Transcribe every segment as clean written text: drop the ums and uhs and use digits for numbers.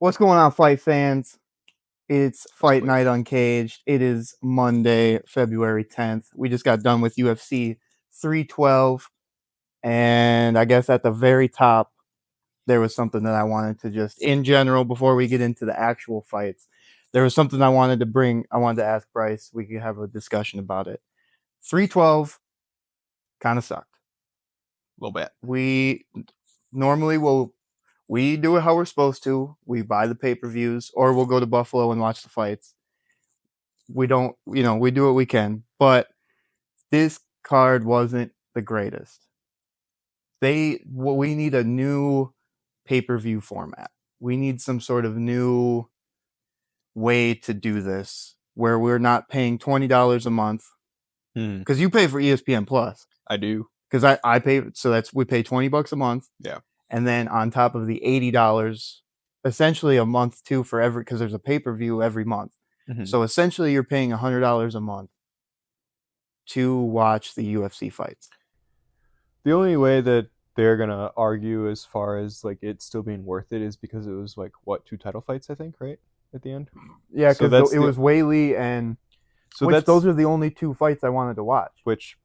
What's going on, fight fans? It's That's Fight quick. Night Uncaged. It is Monday, February 10th. We just got done with UFC 312. And I guess at the very top, there was something that I wanted to just, in general, before we get into the actual fights, there was something I wanted to bring. I wanted to ask Bryce. We could have a discussion about it. 312 kind of sucked. A little bit. We normally will we do it how we're supposed to. We buy the pay-per-views or we'll go to Buffalo and watch the fights. We don't, we do what we can, but this card wasn't the greatest. We need a new pay-per-view format. We need some sort of new way to do this where we're not paying $20 a month because you pay for ESPN Plus. I do. Because I pay, so we pay $20 a month. Yeah. And then on top of the $80, essentially a month too for every, because there's a pay-per-view every month. Mm-hmm. So essentially you're paying $100 a month to watch the UFC fights. The only way that they're gonna argue as far as like it still being worth it is because it was like what, 2 title fights, I think, right at the end. Yeah, So because that's it the was Weili and so which that's those are the only 2 fights I wanted to watch.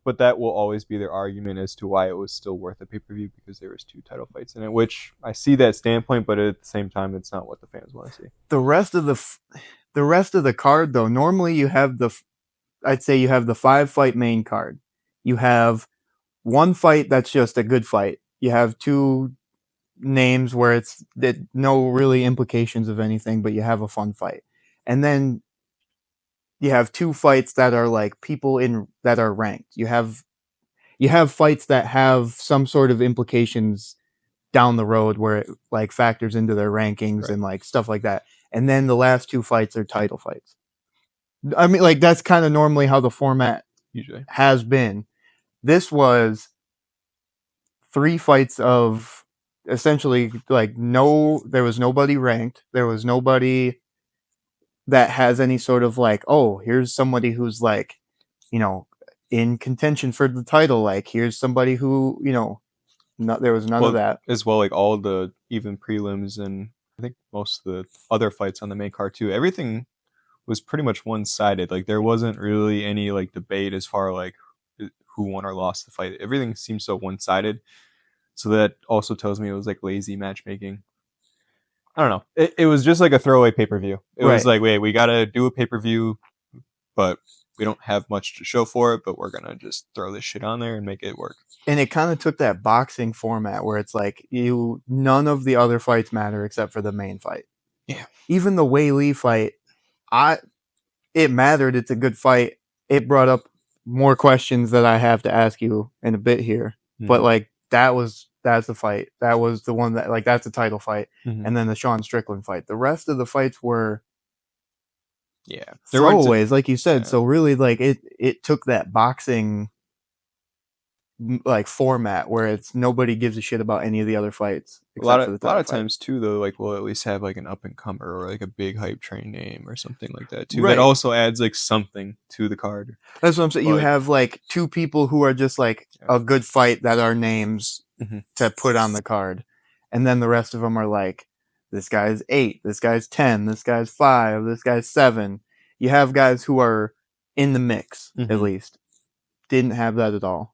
but that will always be their argument as to why it was still worth a pay-per-view because there was 2 title fights in it. Which I see that standpoint, but at the same time, it's not what the fans want to see. The rest of the card though, normally you have I'd say you have the 5-fight main card. You have one fight that's just a good fight. You have two names where it's that no really implications of anything, but you have a fun fight. And then you have 2 fights that are like people in that are ranked. You have fights that have some sort of implications down the road where it like factors into their rankings Right. and like stuff like that. And then the last 2 fights are title fights. I mean, like that's kind of normally how the format Usually. has been. This was 3 fights of essentially like there was nobody ranked. There was nobody that has any sort of like, oh, here's somebody who's like, in contention for the title. Like, here's somebody who, there was none of Well, that. as well, like all the even prelims and I think most of the other fights on the main card too. Everything was pretty much one-sided. Like there wasn't really any like debate as far like who won or lost the fight. Everything seemed so one-sided. So that also tells me it was like lazy matchmaking. I don't know. It was just like a throwaway pay-per-view. It was Right. like, wait, we gotta do a pay-per-view, but we don't have much to show for it, but we're gonna just throw this shit on there and make it work. And it kind of took that boxing format where it's like none of the other fights matter except for the main fight. Yeah. Even the Weili fight, it mattered. It's a good fight. It brought up more questions that I have to ask you in a bit here. But like that's the fight. That was the one that like that's the title fight. And then the Sean Strickland fight. The rest of the fights were throwaways, like you said. Yeah. So really, like it took that boxing like format where it's nobody gives a shit about any of the other fights a lot except for the of title fight. times too though, like we'll at least have like an up and comer or like a big hype train name or something like that too. Right. That also adds like something to the card. That's what I'm saying. You have like 2 people who are just like a good fight that are names to put on the card, and then the rest of them are like, this guy's 8, this guy's 10, this guy's 5, this guy's 7. You have guys who are in the mix at least. Didn't have that at all.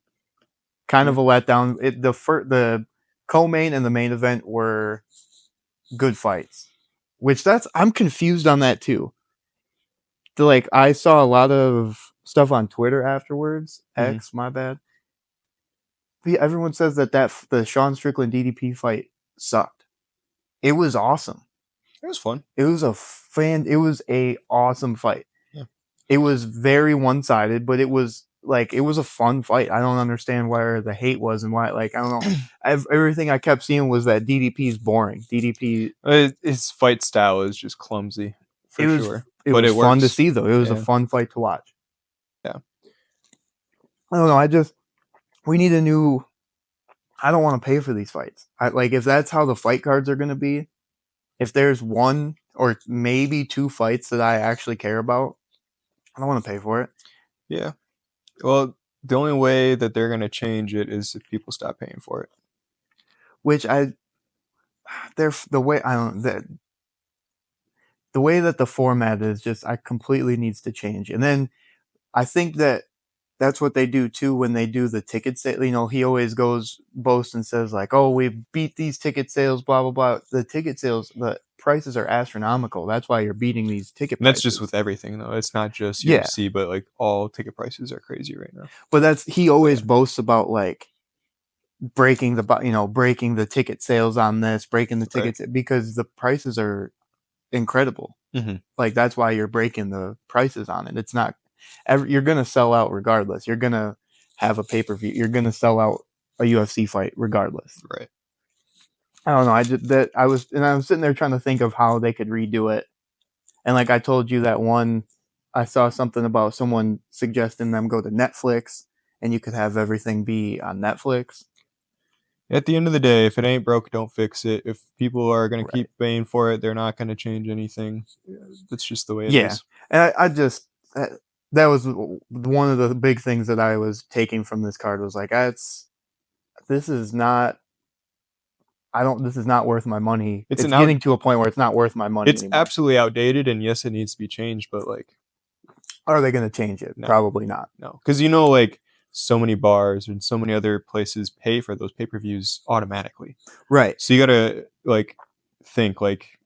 Kind of a letdown. The co-main and the main event were good fights, which I'm confused on that too. Like I saw a lot of stuff on Twitter afterwards. X, my bad. Everyone says that the Sean Strickland DDP fight sucked. It was awesome. It was fun. It was a awesome fight. Yeah. It was very one-sided, but it was a fun fight. I don't understand where the hate was and why. Like I don't know. Everything I kept seeing was that DDP is boring. DDP, his fight style is just clumsy for sure. It was fun to see though. It was a fun fight to watch. Yeah. I don't know. We need a new. I don't want to pay for these fights. If that's how the fight cards are going to be, if there's 1 or maybe 2 fights that I actually care about, I don't want to pay for it. Yeah. Well, the only way that they're going to change it is if people stop paying for it. Which the way I don't the way that the format is just, I completely needs to change. And then I think that that's what they do too when they do the ticket sale. You know, he always boasts and says like, "Oh, we beat these ticket sales, blah blah blah." The ticket sales, the prices are astronomical. That's why you're beating these ticket And that's prices. just with everything though. It's not just Yeah. UFC, but like all ticket prices are crazy right now. But he always boasts about like breaking the ticket sales on this, breaking the tickets because the prices are incredible. Like that's why you're breaking the prices on it. It's not you're gonna sell out regardless. You're gonna have a pay-per-view. You're gonna sell out a UFC fight regardless. Right. I don't know. I was sitting there trying to think of how they could redo it. And like I told you that one, I saw something about someone suggesting them go to Netflix and you could have everything be on Netflix. At the end of the day, if it ain't broke, don't fix it. If people are going to keep paying for it, they're not going to change anything. That's just the way it is. And I just, that was one of the big things that I was taking from this card was like, this is not worth my money. It's getting to a point where it's not worth my money It's anymore. absolutely outdated, and yes, it needs to be changed, but like, are they going to change it? No. Probably not. No, because you know, like so many bars and so many other places pay for those pay-per-views automatically. Right. So you got to like think like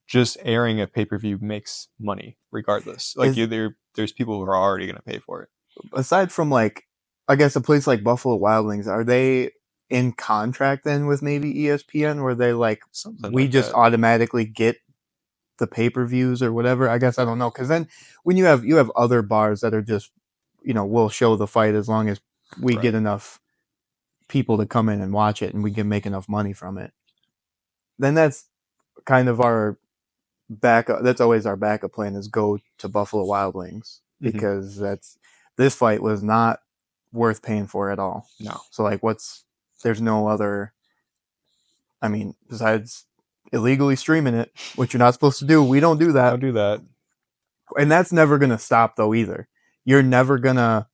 just airing a pay-per-view makes money regardless. Like there's people who are already going to pay for it. Aside from like, I guess a place like Buffalo Wild Wings, are they in contract then with maybe ESPN where they like, we just automatically get the pay-per-views or whatever? I guess I don't know. Cause then when you have other bars that are just, we'll show the fight as long as we get enough people to come in and watch it and we can make enough money from it. Then that's kind of our backup. That's always our backup plan is go to Buffalo Wild Wings because this fight was not worth paying for at all. No. So like there's no other, I mean, besides illegally streaming it, which you're not supposed to do. We don't do that. Don't do that. And that's never going to stop though either. You're never going to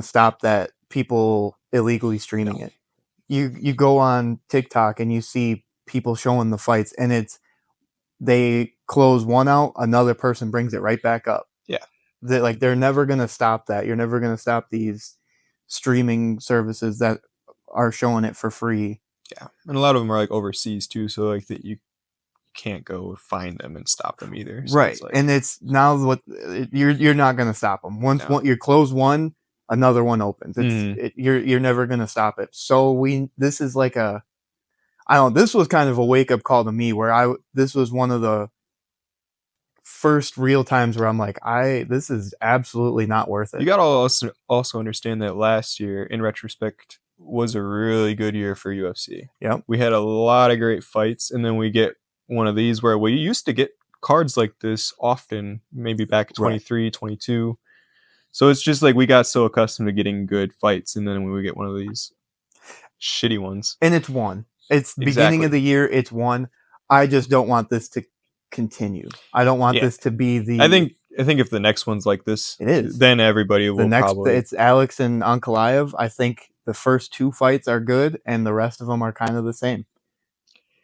stop that people illegally streaming it. You go on TikTok and you see people showing the fights and they close one out, another person brings it right back up. Yeah. They're never going to stop that. You're never going to stop these streaming services that are showing it for free. Yeah. And a lot of them are like overseas too. So like that you can't go find them and stop them either. So right. And it's now you're not going to stop them. Once you close one, another one opens. You're never going to stop it. So this is like this was kind of a wake up call to me where this was one of the first real times where I'm like, this is absolutely not worth it. You got to also understand that last year, in retrospect, was a really good year for UFC. Yep. We had a lot of great fights, and then we get one of these where we used to get cards like this often, maybe back 23, 22. So it's just like we got so accustomed to getting good fights, and then when we get one of these shitty ones. And it's one. It's beginning of the year, it's one. I just don't want this to continue. I don't want this to be the... I think if the next one's like this, it is. Then everybody will probably... It's Alex and Ankalaev. I think the first two fights are good, and the rest of them are kind of the same.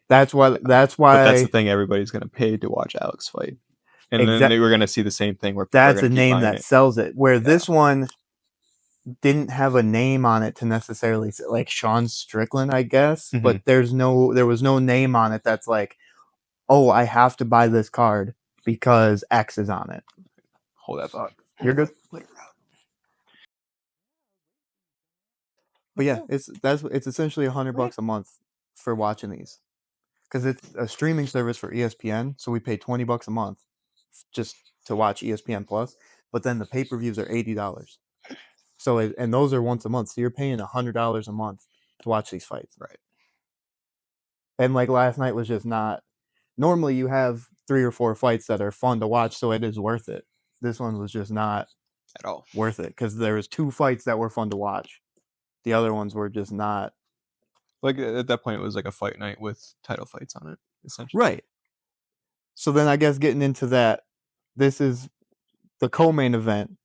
That's why. But that's the thing. Everybody's going to pay to watch Alex fight, and then we're going to see the same thing where that's a name that sells it. Where this one didn't have a name on it to necessarily like Sean Strickland, I guess, but there was no name on it that's like, oh, I have to buy this card because X is on it. Hold that thought. You're good. But yeah, it's essentially $100 a month for watching these. Because it's a streaming service for ESPN, so we pay $20 a month just to watch ESPN Plus. But then the pay-per-views are $80. So and those are once a month, so you're paying $100 a month to watch these fights. Right. And like last night was just not. Normally you have 3 or 4 fights that are fun to watch, so it is worth it. This one was just not at all worth it because there was 2 fights that were fun to watch. The other ones were just not. Like at that point, it was like a fight night with title fights on it, essentially. Right. So then I guess getting into that, this is the co-main event.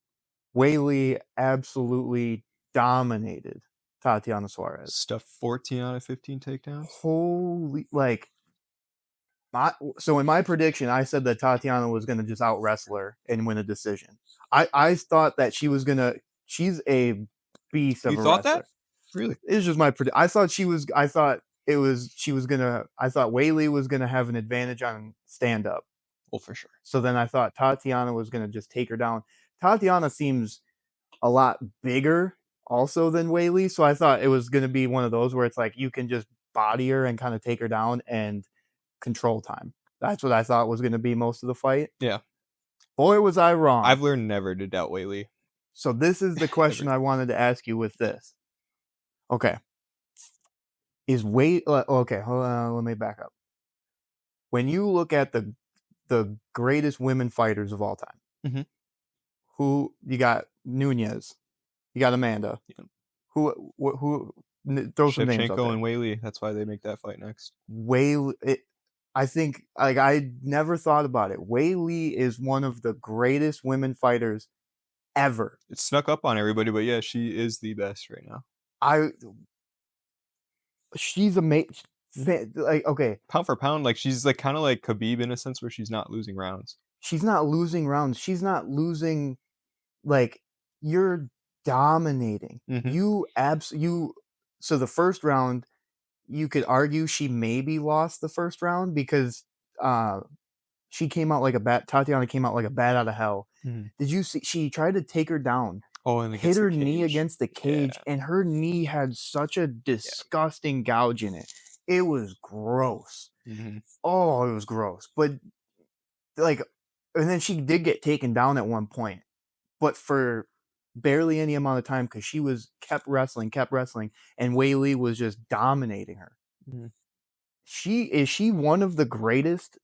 Weili absolutely dominated Tatiana Suarez. Stuffed 14 out of 15 takedowns. Holy, like, So in my prediction, I said that Tatiana was going to just out wrestle her and win a decision. I thought that she was gonna. She's a beast of You a thought wrestler. that? Really? It's just my prediction. I thought she was. I thought it was. She was gonna. I thought Weili was gonna have an advantage on stand up. Well, for sure. So then I thought Tatiana was gonna just take her down. Tatiana seems a lot bigger also than Weili, so I thought it was gonna be one of those where it's like you can just body her and kind of take her down and control time. That's what I thought was going to be most of the fight. Yeah. Boy, was I wrong. I've learned never to doubt Weili. So this is the question I wanted to ask you with this. Okay. Is Weili... Okay, hold on, let me back up. When you look at the greatest women fighters of all time, who you got? Nunez, you got Amanda. Yeah. Who throw some names out there. Shevchenko and Weili. That's why they make that fight next. Weili... I think, like, I never thought about it. Weili is one of the greatest women fighters ever. It snuck up on everybody, but yeah, she is the best right now. She's amazing. Like, okay, pound for pound, like she's like kind of like Khabib in a sense where she's not losing rounds. She's not losing rounds. She's not losing. Like, you're dominating. You So the first round, you could argue she maybe lost the first round because she came out like a bat. Tatiana came out like a bat out of hell. Did you see? She tried to take her down. And hit her knee against the cage, and her knee had such a disgusting gouge in it. It was gross. Oh, it was gross. But like, and then she did get taken down at one point, but for barely any amount of time because she kept wrestling, and Weili was just dominating her. Is she one of the greatest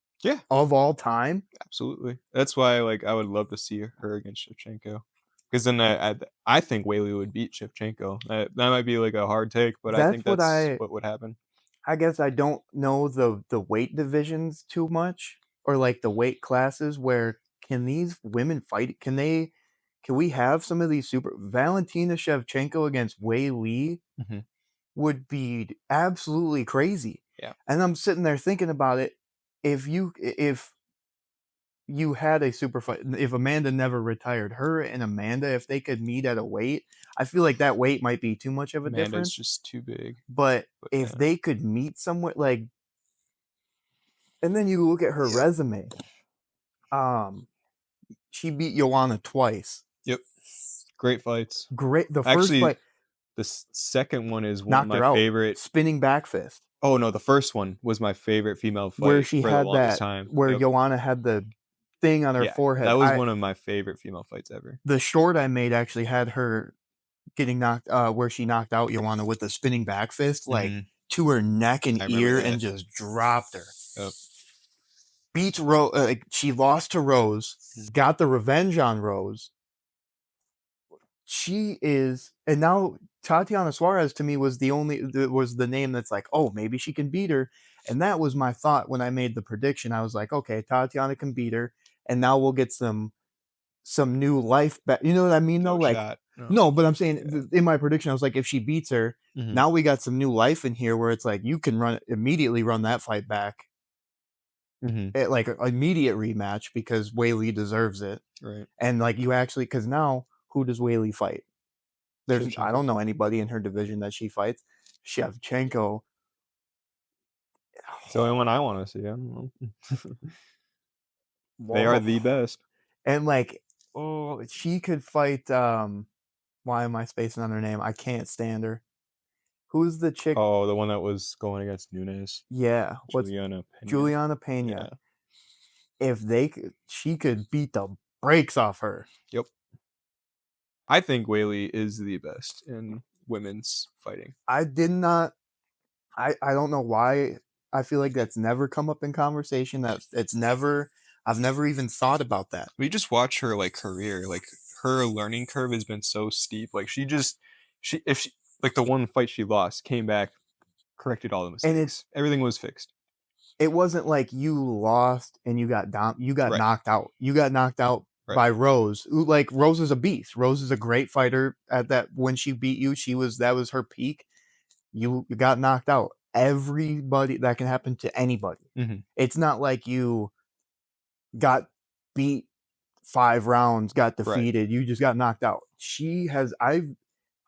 of all time? Absolutely. That's why I would love to see her against Shevchenko. Because then I think Weili would beat Shevchenko. That might be like a hard take, but I think that's what would happen. I guess I don't know the weight divisions too much, or like the weight classes. Where can these women fight? Can we have some of these Valentina Shevchenko against Weili would be absolutely crazy. Yeah. And I'm sitting there thinking about it. If you had a super fight, if Amanda never retired, her and Amanda, if they could meet at a weight, I feel like that weight might be too much of a difference. Amanda's just too big. But if they could meet somewhere, like, and then you look at her resume, she beat Joanna twice. Yep. Great fights. Great. The first fight. The second one is one of my favorite. Spinning back fist. Oh no, the first one was my favorite female fight where she had that time. Where Joanna had the thing on her forehead. That was one of my favorite female fights ever. The short I made actually had her getting knocked, where she knocked out Joanna with the spinning back fist, like to her neck and ear, and just dropped her. Yep. Beats Rose. She lost to Rose, got the revenge on Rose. She is, and now Tatiana Suarez to me was the name that's like, oh, maybe she can beat her. And that was my thought when I made the prediction. I was like, okay, Tatiana can beat her, and now we'll get some new life back. You know what I mean? Though, no, but I'm saying in my prediction, I was like, if she beats her, now we got some new life in here where it's like you can immediately run that fight back. Like an immediate rematch because Weili deserves it. Right. And like you actually, because now who does Weili fight? I don't know anybody in her division that she fights. Shevchenko. It's the only one I want to see. I don't know. They are the best. And like, she could fight. Why am I spacing on her name? I can't stand her. Who's the chick? Oh, the one that was going against Nunez. Yeah. Juliana Pena. Yeah. She could beat the brakes off her. Yep. I think Weili is the best in women's fighting. I don't know why. I feel like that's never come up in conversation. I've never even thought about that. We just watch her career. Like her learning curve has been so steep. Like like the one fight she lost, came back, corrected all the mistakes. And everything was fixed. It wasn't like you lost and you got down. You got knocked out. You got knocked out by Rose. Like, Rose is a beast. Rose is a great fighter. At that, when she beat you, that was her peak. You got knocked out. everybody. That can happen to anybody. Mhm. It's not like you got beat 5 rounds, got Right. defeated. You just got knocked out. She has. I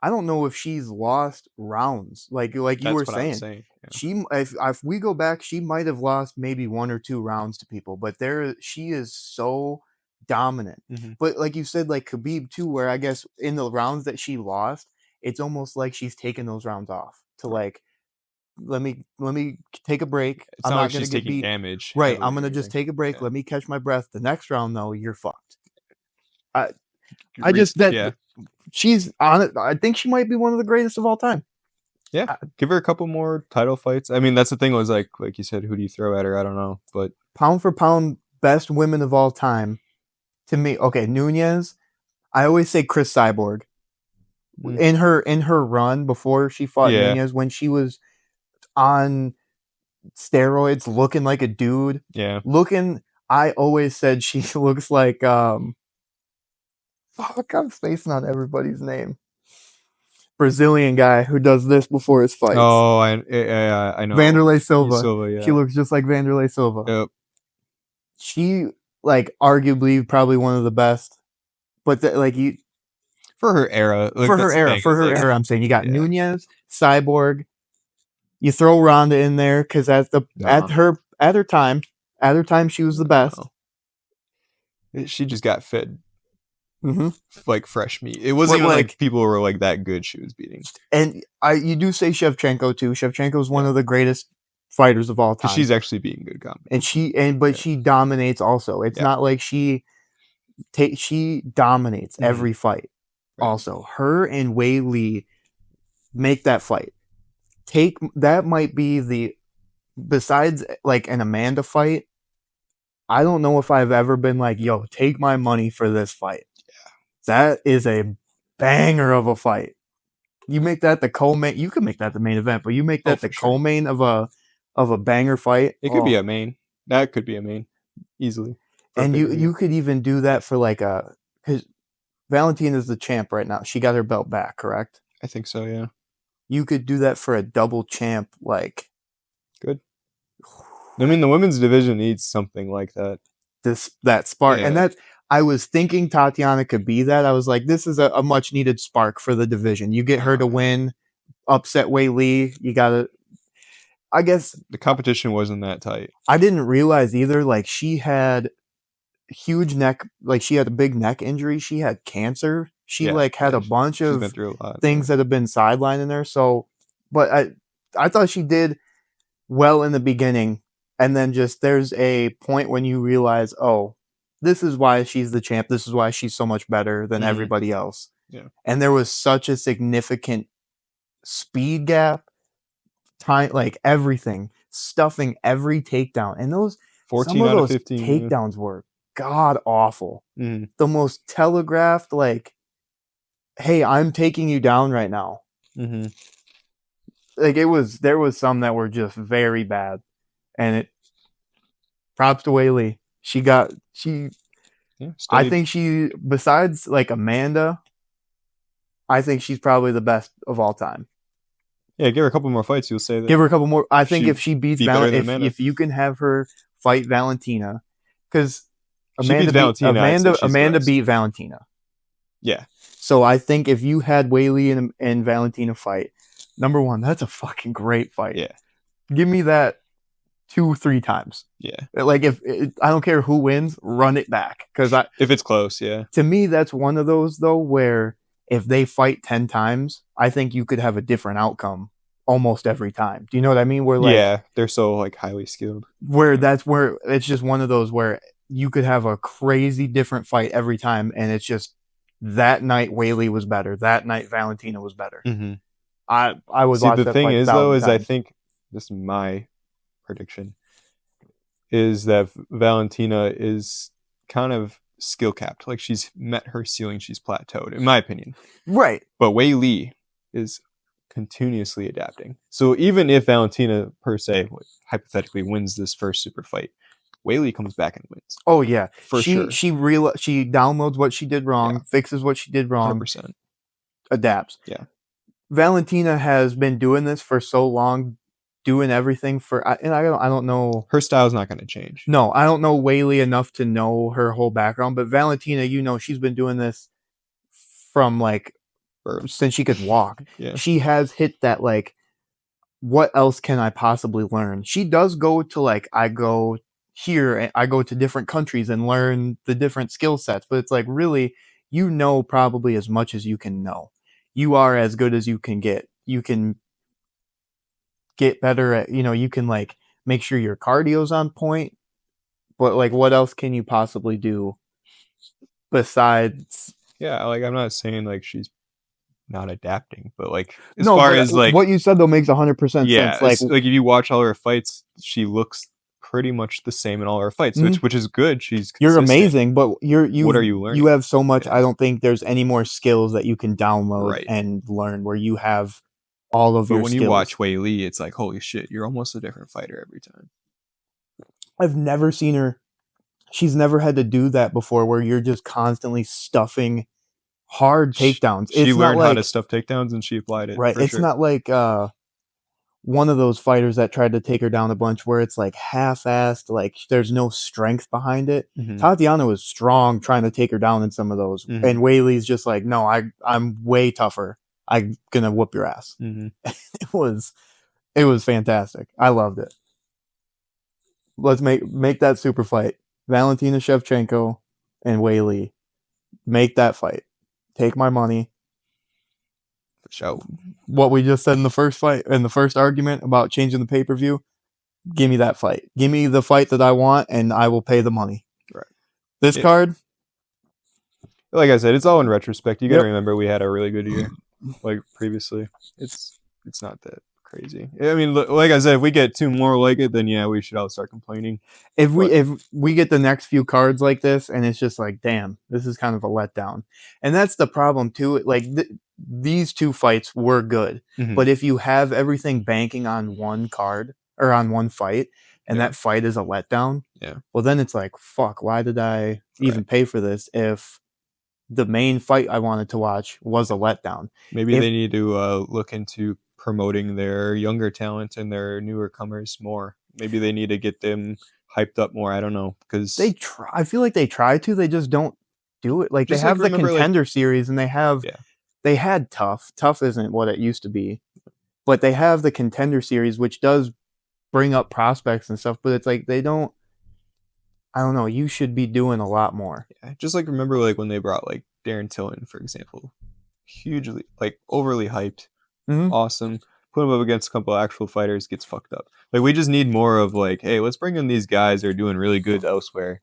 don't know if she's lost rounds. Like you That's were what I was saying. saying. Yeah. She if we go back, she might have lost maybe 1 or 2 rounds to people, but she is so dominant. Mhm. But like you said, like Khabib too, where I guess in the rounds that she lost, it's almost like she's taken those rounds off to Right. like let me take a break. It's I'm not not like gonna she's get taking beat. damage. Right. heavily I'm or gonna just anything. take a break. Yeah. Let me catch my breath. The next round though, you're fucked. I Re- just that yeah. she's on it. I think she might be one of the greatest of all time. Yeah. Give her a couple more title fights. I mean, that's the thing was like you said, who do you throw at her? I don't know, but Pound for pound, best women of all time. To me, okay, Nunez. I always say Chris Cyborg. Mm. In her run before she fought Yeah. Nunez, when she was on steroids, looking like a dude. Yeah. I always said she looks like fuck, I'm spacing on everybody's name. Brazilian guy who does this before his fights. Oh, I know. Vanderlei Silva. Yeah. She looks just like Vanderlei Silva. Yep. She like arguably probably one of the best, but like you For her era. Like, for that's her the era, thing, for is, her like, era, I'm saying you got yeah. Nunez, Cyborg. You throw Ronda in there because at her time she was the best. No. She just got fed Mm-hmm. like fresh meat. It wasn't even like people were like that good she was beating. And you do say Shevchenko too. Shevchenko is one of the greatest fighters of all time. She's actually beating good combat. And she dominates also. It's not like she dominates every fight. Right. Also, her and Weili make that fight. That might be besides like an Amanda fight. I don't know if I've ever been like, yo, take my money for this fight. Yeah. That is a banger of a fight. You make that the co-main. You can make that the main event, but you make that the co-main of a banger fight. It could be a main. That could be a main easily. And you could even do that for like because Valentina's the champ right now. She got her belt back, correct? I think so. Yeah. You could do that for a double champ, like. Good. I mean, the women's division needs something like that. That spark, and I was thinking Tatiana could be that. I was like, this is a much needed spark for the division. You get her to win, upset Weili. You gotta. I guess the competition wasn't that tight. I didn't realize either. Like she had huge neck, like she had a big neck injury. She had cancer. She had a bunch of things that have been sidelining her. So, but I thought she did well in the beginning. And then just there's a point when you realize, oh, this is why she's the champ. This is why she's so much better than everybody else. Yeah. And there was such a significant speed gap, time, like everything, stuffing every takedown. And some of those 15, takedowns were god awful. The most telegraphed, like, hey, I'm taking you down right now. Like there was some that were just very bad. And props to Weili. I think she, besides like Amanda, I think she's probably the best of all time. Yeah, give her a couple more fights. You'll say that. Give her a couple more. I think if she beats Valentina, if you can have her fight Valentina, because Amanda beat Valentina. Yeah. So I think if you had Weili and Valentina fight, number one, that's a fucking great fight. Yeah. Give me that 2-3 times. Yeah. Like if I don't care who wins, run it back because if it's close, yeah. To me, that's one of those though where if they fight 10 times, I think you could have a different outcome almost every time. Do you know what I mean? Where they're so like highly skilled. Where it's just one of those where you could have a crazy different fight every time, and it's just that night Weili was better. That night Valentina was better. I would watch that fight. The thing is though, is I think this is my prediction is that Valentina is kind of skill capped. Like she's met her ceiling, she's plateaued, in my opinion. Right. But Weili is continuously adapting. So even if Valentina per se hypothetically wins this first super fight, Weili comes back and wins. Oh yeah, for sure. She downloads what she did wrong, fixes what she did wrong, 100%. Adapts. Yeah. Valentina has been doing this for so long, doing everything for. And I don't know. Her style's not going to change. No, I don't know Weili enough to know her whole background, but Valentina, she's been doing this from like since she could walk. Yeah. She has hit that like, what else can I possibly learn? She does go to like, I go here and I go to different countries and learn the different skill sets, but it's like really, probably as much as you can know. You are as good as you can get. You can get better at, you can like make sure your cardio's on point, but like what else can you possibly do besides? Yeah, like I'm not saying like she's not adapting, but like what you said though makes 100% sense. Like if you watch all her fights, she looks pretty much the same in all her fights, which is good. You're amazing, but what are you learning? You have so much. I don't think there's any more skills that you can download and learn where you have all of your skills. But when you watch Weili, it's like, holy shit, you're almost a different fighter every time. I've never seen her. She's never had to do that before, where you're just constantly stuffing hard takedowns. She learned how to stuff takedowns and she applied it. Right. It's not like one of those fighters that tried to take her down a bunch where it's like half-assed, like there's no strength behind it. Tatiana was strong trying to take her down in some of those. And Weili's just like, no, I'm way tougher. I'm gonna whoop your ass. It was fantastic. I loved it. Let's make that super fight. Valentina Shevchenko and Weili. Make that fight. Take my money. Show what we just said in the first fight, in the first argument about changing the pay-per-view. Give me that fight. Give me the fight that I want, and I will pay the money. Right. This card, like I said, it's all in retrospect. You got to remember we had a really good year, like previously. It's not that crazy. I mean, like I said, if we get two more like it, then yeah, we should all start complaining. If we get the next few cards like this, and it's just like, damn, this is kind of a letdown, and that's the problem too. Like these two fights were good, but if you have everything banking on one card or on one fight, and that fight is a letdown, well then it's like, fuck, why did I even pay for this if the main fight I wanted to watch was a letdown? Maybe they need to look into promoting their younger talent and their newer comers more. Maybe they need to get them hyped up more. I don't know, because they try. I feel like they try to. They just don't do it. Like they have the contender series, and they have. They had Tough. Tough isn't what it used to be, but they have the contender series, which does bring up prospects and stuff. But it's like they don't. I don't know. You should be doing a lot more. Yeah, just like remember, like when they brought like Darren Tillman, for example, hugely like overly hyped, awesome. Put him up against a couple of actual fighters, gets fucked up. Like we just need more of like, hey, let's bring in these guys that are doing really good elsewhere.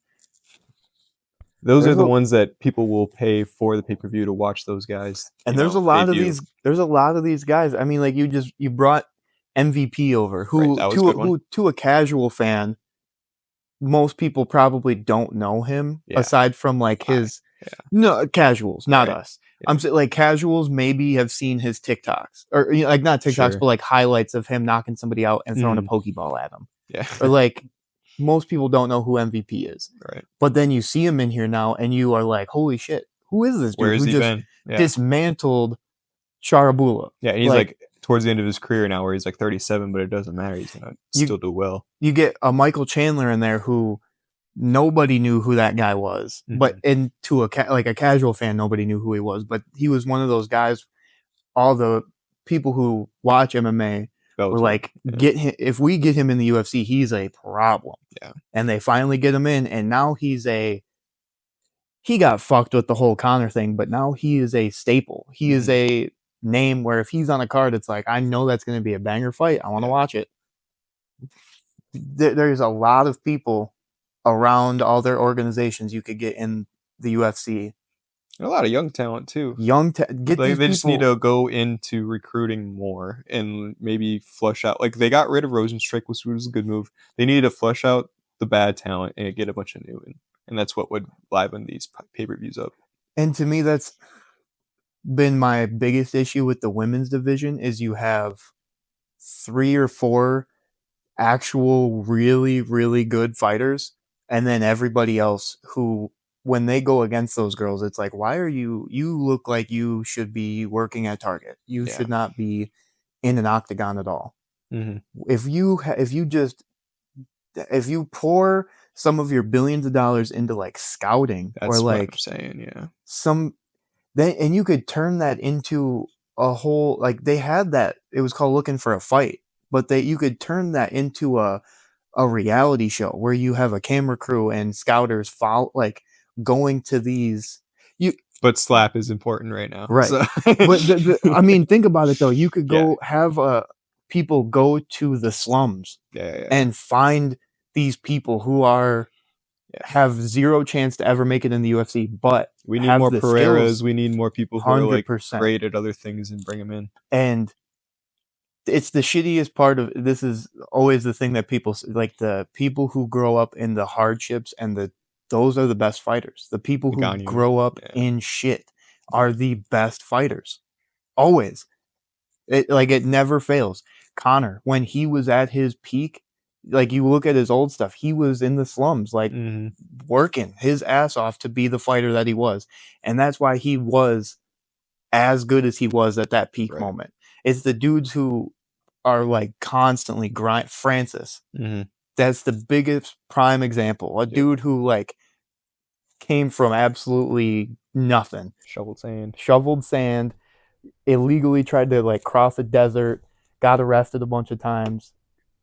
Those are the ones that people will pay for the pay-per-view to watch those guys. And there's a lot of these. There's a lot of these guys. I mean, like you brought MVP over, who to a casual fan, most people probably don't know him aside from like his casuals, not us. I'm saying like casuals maybe have seen his TikToks or like not TikToks, but like highlights of him knocking somebody out and throwing a Pokeball at him. Yeah. Or like most people don't know who MVP is. Right. But then you see him in here now and you are like, holy shit, who is this dude? Where has who he just been? dismantled Charabula. Yeah, and he's like towards the end of his career now where he's like 37, but it doesn't matter. He's going to still do well. You get a Michael Chandler in there who nobody knew who that guy was, but into a casual fan, nobody knew who he was, but he was one of those guys. All the people who watch MMA were like, get him. If we get him in the UFC, he's a problem. Yeah. And they finally get him in, and now he got fucked with the whole Conor thing, but now he is a staple. He is a name where if he's on a card, it's like, I know that's going to be a banger fight. I want to watch it. There's a lot of people around all their organizations you could get in the UFC. A lot of young talent too. They just need to go into recruiting more and maybe flush out. Like they got rid of Rosenstruck, which was a good move. They needed to flush out the bad talent and get a bunch of new in. And that's what would liven these pay-per-views up. And to me, that's been my biggest issue with the women's division is you have 3 or 4 actual really, really good fighters. And then everybody else who, when they go against those girls, it's like, why are you look like you should be working at Target. You should not be in an octagon at all. If you pour some of your billions of dollars into like scouting That's or what like I'm saying. Yeah. and you could turn that into a whole, like they had that, it was called Looking for a Fight, but you could turn that into a reality show where you have a camera crew and scouters follow, like going to these you But slap is important right now. right. So But I mean, think about it though. You could yeah. go have people go to the slums Yeah. and find these people who have zero chance to ever make it in the UFC, but We need have more the Pereiras. skills. We need more people who are like 100%. great at other things and bring them in. And it's the shittiest part of this is always the thing that people like, the people who grow up in the hardships and those are the best fighters. The people who Ngannou. grow up in shit are the best fighters. Always. It never fails. Conor, when he was at his peak, like you look at his old stuff, he was in the slums, like working his ass off to be the fighter that he was. And that's why he was as good as he was at that peak moment. It's the dudes who are like constantly grind. Francis, that's the biggest prime example. A dude who like came from absolutely nothing, shoveled sand, illegally tried to like cross a desert, got arrested a bunch of times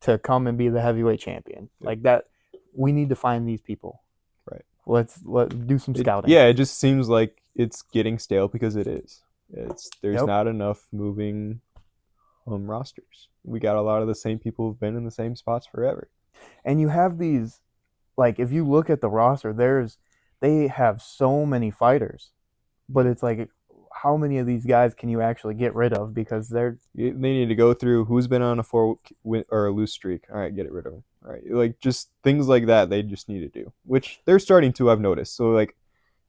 to come and be the heavyweight champion. Like that, we need to find these people. Right. Let's do some scouting. It just seems like it's getting stale because it is. There's not enough moving rosters. We got a lot of the same people who've been in the same spots forever. And you have these, like if you look at the roster, they have so many fighters, but it's like, how many of these guys can you actually get rid of? Because they need to go through who's been on a 4-win or a lose streak. All right, get rid of them. All right, like just things like that. They just need to do, which they're starting to. I've noticed. So like,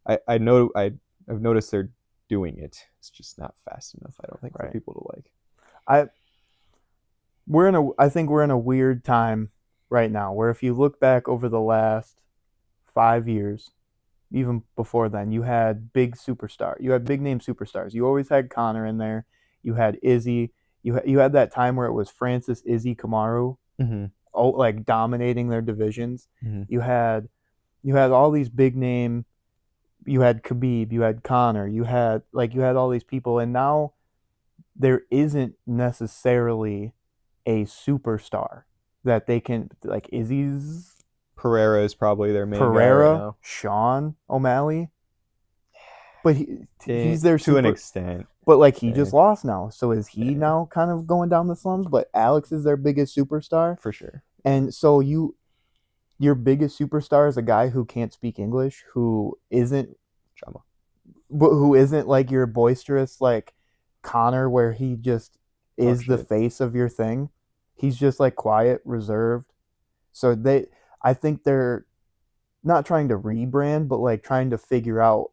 I've noticed they're doing it. It's just not fast enough. I don't think for people to like. I think we're in a weird time right now where if you look back over the last 5 years, even before then, you had big superstar. You had big name superstars. You always had Conor in there. You had Izzy. You had that time where it was Francis, Izzy, Kamaru, like dominating their divisions. You had all these big name. You had Khabib. You had Conor. You had all these people, and now there isn't necessarily a superstar that they can, like Izzy's. Pereira is probably their main guy right now. Sean O'Malley, but he's there to an extent. But like he just lost now, so is he now kind of going down the slums? But Alex is their biggest superstar for sure. And so your biggest superstar is a guy who can't speak English, who isn't like your boisterous like Conor, where he just is the face of your thing. He's just like quiet, reserved. So I think they're not trying to rebrand, but like trying to figure out,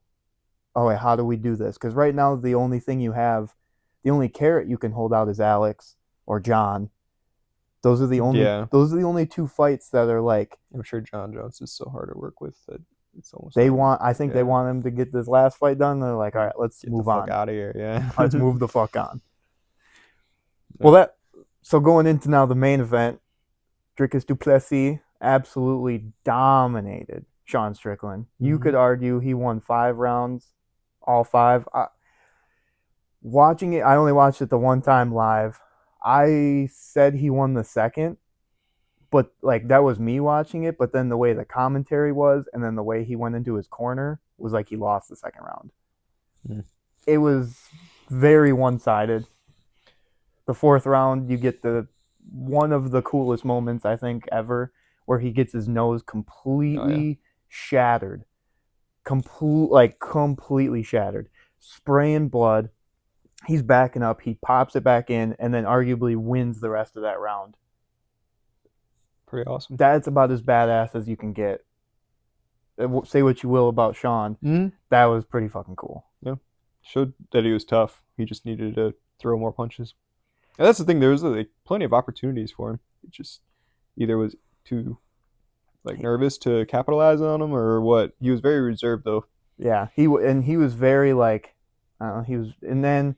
oh, wait, how do we do this? Because right now the only thing you have, the only carrot you can hold out is Alex or John. Those are the only two fights that are like. I'm sure John Jones is so hard to work with that it's almost. They want him to get this last fight done. They're like, all right, let's move on. Get the fuck out of here, yeah. Let's move the fuck on. Well, so going into now the main event, Dricus Du Pleases absolutely dominated Sean Strickland. You could argue he won 5 rounds, all 5. Watching it, I only watched it the one time live. I said he won the second, but like that was me watching it. But then the way the commentary was, and then the way he went into his corner was like he lost the second round. It was very one-sided. The 4th round, you get one of the coolest moments I think ever, where he gets his nose completely shattered, completely shattered, spraying blood. He's backing up. He pops it back in, and then arguably wins the rest of that round. Pretty awesome. That's about as badass as you can get. Say what you will about Sean. That was pretty fucking cool. Yeah, showed that he was tough. He just needed to throw more punches. And that's the thing. There was like plenty of opportunities for him. It just either was too nervous to capitalize on them, or what. He was very reserved though. Yeah, he was very like, and then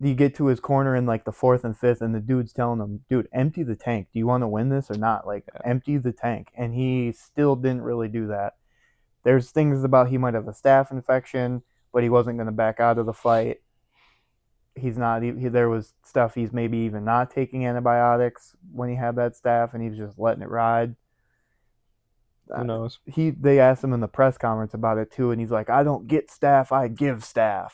you get to his corner in like the fourth and fifth, and the dude's telling him, "Dude, empty the tank. Do you want to win this or not? Like, empty the tank." And he still didn't really do that. There's things about he might have a staph infection, but he wasn't going to back out of the fight. He's not. There was stuff he's maybe even not taking antibiotics when he had that staph, and he's just letting it ride. Who knows? They asked him in the press conference about it too, and he's like, "I don't get staph, I give staph."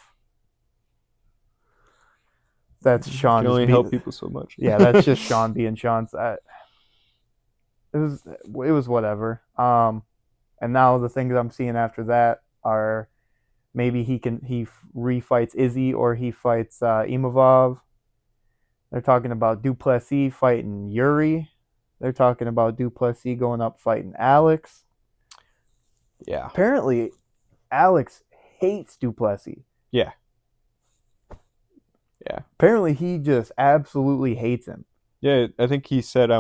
That's Sean. You can only help people so much. Yeah, that's just Sean being Sean. It was whatever. And now the things I'm seeing after that are maybe he refights Izzy or he fights Imavov. They're talking about Du Plessis fighting Yuri. They're talking about Du Plessis going up fighting Alex. Yeah. Apparently, Alex hates Du Plessis. Yeah. Yeah. Apparently, he just absolutely hates him. Yeah, I think he said I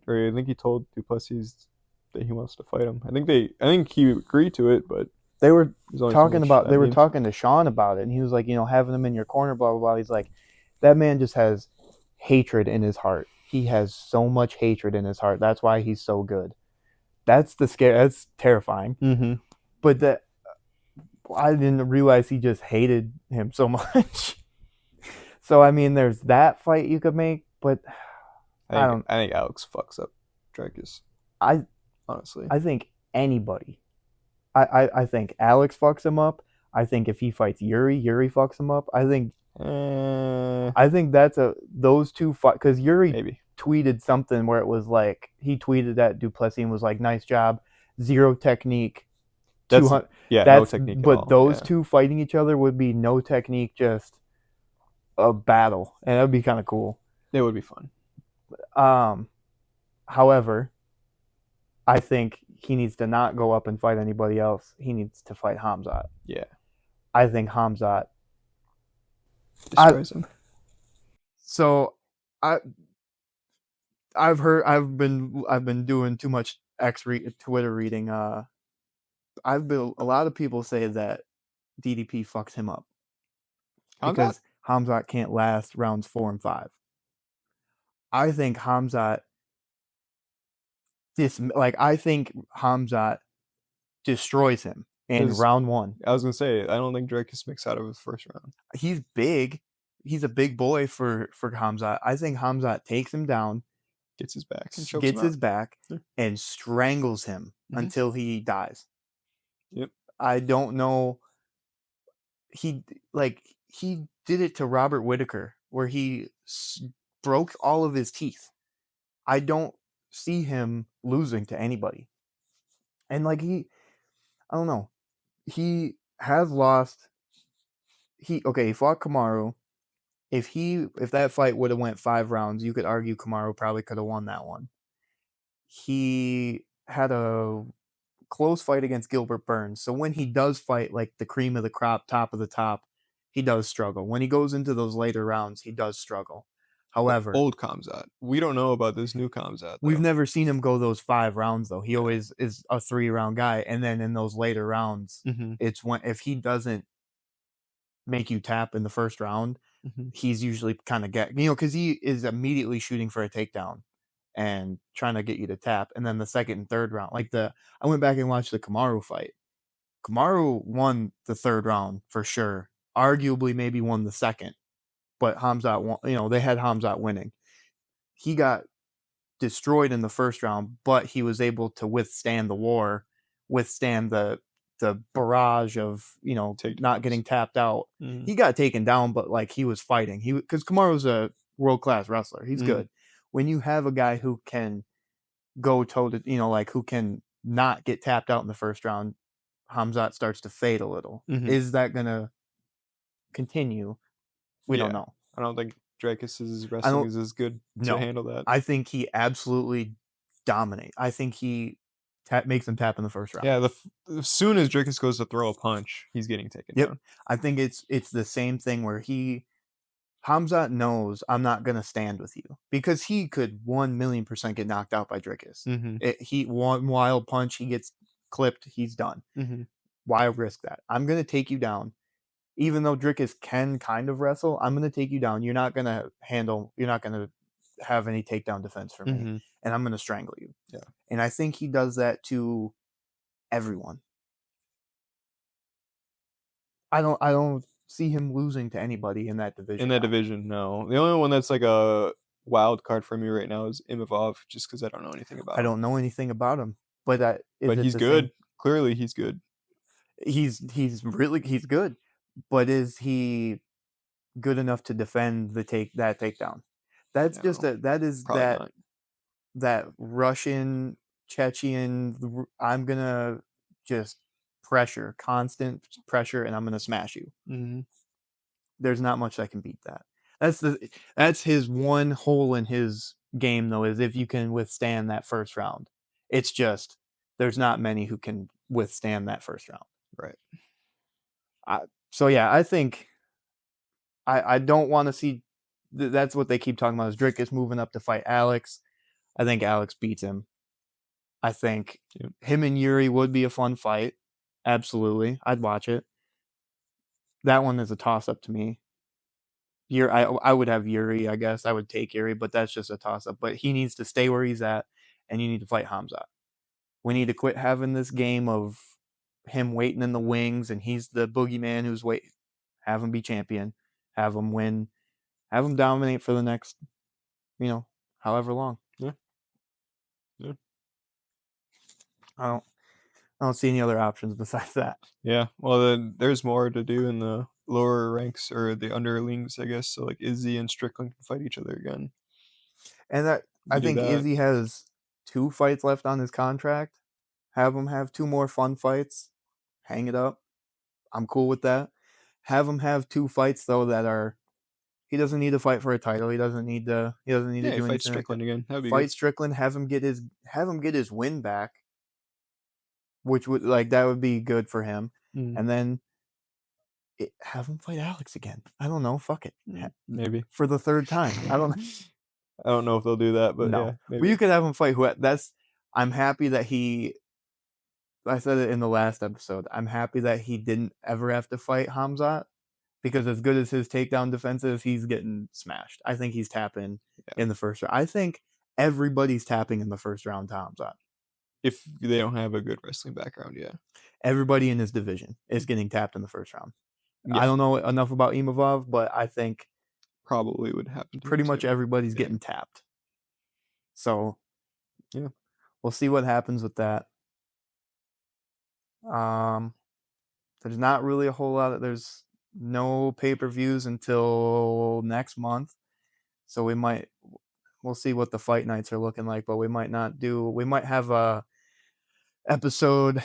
think he told Du Plessis that he wants to fight him. I think he agreed to it, but they were talking to Sean about it, and he was like, having him in your corner, blah blah blah. He's like, that man just has hatred in his heart. He has so much hatred in his heart. That's why he's so good. That's terrifying. Mm-hmm. But I didn't realize he just hated him so much. So I mean, there's that fight you could make, but I think Alex fucks up Dricus. Honestly, I think anybody. I think Alex fucks him up. I think if he fights Yuri fucks him up. I think that's those two fight, because Yuri maybe tweeted something where it was like he tweeted at Du Plessis and was like, "Nice job, zero technique." No technique. But those two fighting each other would be no technique, just a battle, and that would be kind of cool. It would be fun. However, I think he needs to not go up and fight anybody else. He needs to fight Khamzat. Yeah. I think Khamzat destroys him. So I've been doing too much Twitter reading. A lot of people say that DDP fucks him up because Khamzat can't last rounds 4 and 5. I think Khamzat destroys him in round 1. I was gonna say, I don't think Dricus makes out of his first round. He's big. He's a big boy for Khamzat. I think Khamzat takes him down, gets his back, and strangles him until he dies. Yep. I don't know. He did it to Robert Whittaker, where he broke all of his teeth. I don't see him losing to anybody. And I don't know. He has lost. He fought Kamaru. If that fight would have went 5 rounds, you could argue Kamaru probably could have won that one. He had a close fight against Gilbert Burns. So when he does fight like the cream of the crop, top of the top, he does struggle. When he goes into those later rounds, he does struggle. However, old Khamzat. We don't know about this new Khamzat, though. We've never seen him go those 5 rounds, though. He always is a 3-round guy. And then in those later rounds, it's if he doesn't make you tap in the first round, he's usually kind of because he is immediately shooting for a takedown and trying to get you to tap. And then the second and third round, I went back and watched the Kamaru fight. Kamaru won the 3rd round for sure. Arguably maybe won the 2nd, but Khamzat won. They had Khamzat winning. He got destroyed in the 1st round, but he was able to withstand the war, withstand the barrage of not getting tapped out. He got taken down, but he was fighting. Because Kamaru's a world-class wrestler. He's good. When you have a guy who can go toe to who can not get tapped out in the 1st round, Khamzat starts to fade a little. Is that gonna continue? We don't know. I don't think Dricus's wrestling is as good to handle that. I think he absolutely dominates. I think he makes him tap in the 1st round. Yeah, as soon as Dricus goes to throw a punch, he's getting taken down. I think it's the same thing where Khamzat knows I'm not going to stand with you, because he could 1,000,000% get knocked out by Dricus. One wild punch, he gets clipped, he's done. Why risk that? I'm going to take you down. even though Dricus can kind of wrestle, I'm going to take you down. You're not going to have any takedown defense for me, and I'm going to strangle you. Yeah. And I think he does that to everyone. I don't see him losing to anybody in that division. In that division, no. The only one that's like a wild card for me right now is Imavov, just because I don't know anything about him. I don't know anything about him, but he's good. Clearly, he's good. He's good, but is he good enough to defend that takedown? That's that Russian Chechen. I'm gonna just constant pressure, and I'm gonna smash you. There's not much that can beat that. That's his one hole in his game, though, is if you can withstand that first round. It's just there's not many who can withstand that first round. Right. So yeah, I think I don't want to see. That's what they keep talking about is Dricus moving up to fight Alex. I think Alex beats him. I think him and Yuri would be a fun fight. Absolutely, I'd watch it. That one is a toss up to me. I would have Yuri, I guess. I would take Yuri, but that's just a toss-up. But he needs to stay where he's at, and you need to fight Khamzat. We need to quit having this game of him waiting in the wings, and he's the boogeyman who's waiting. Have him be champion. Have him win. Have him dominate for the next, however long. Yeah. I don't see any other options besides that. Yeah. Well, then there's more to do in the lower ranks or the underlings, I guess. So like Izzy and Strickland can fight each other again. And I think Izzy has 2 fights left on his contract. Have him have 2 more fun fights. Hang it up. I'm cool with that. Have him have 2 fights though that are. He doesn't need to fight for a title. He doesn't need to do anything. Fight Strickland again. That'd be fight good. Strickland. Have him get his win back, which would that would be good for him. And then have him fight Alex again. I don't know. Fuck it. Maybe for the 3rd time. I don't. I don't know if they'll do that, but no. Yeah. Maybe. Well, you could have him fight I'm happy that he. I said it in the last episode. I'm happy that he didn't ever have to fight Khamzat, because as good as his takedown defense is, he's getting smashed. I think he's tapping in the first round. I think everybody's tapping in the first round to Khamzat. If they don't have a good wrestling background, yeah. Everybody in his division is getting tapped in the first round. Yeah. I don't know enough about Imavov, but I think probably would happen. Pretty much everybody's getting tapped. So, yeah, we'll see what happens with that. There's not really a whole lot. There's no pay-per-views until next month, so we'll see what the fight nights are looking like. But we might have a episode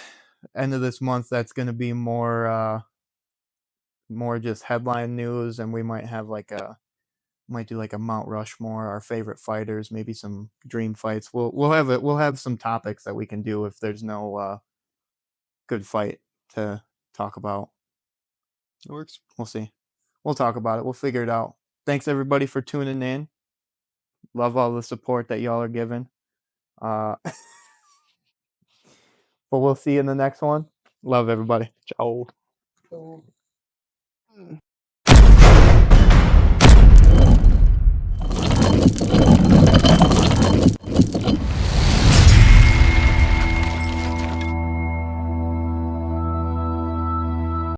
end of this month that's going to be more just headline news, and we might have do like a Mount Rushmore, our favorite fighters, maybe some dream fights. We'll have some topics that we can do if there's no good fight to talk about. It works. We'll see. We'll talk about it. We'll figure it out. Thanks everybody for tuning in. Love all the support that y'all are giving. But we'll see you in the next one. Love everybody. Ciao.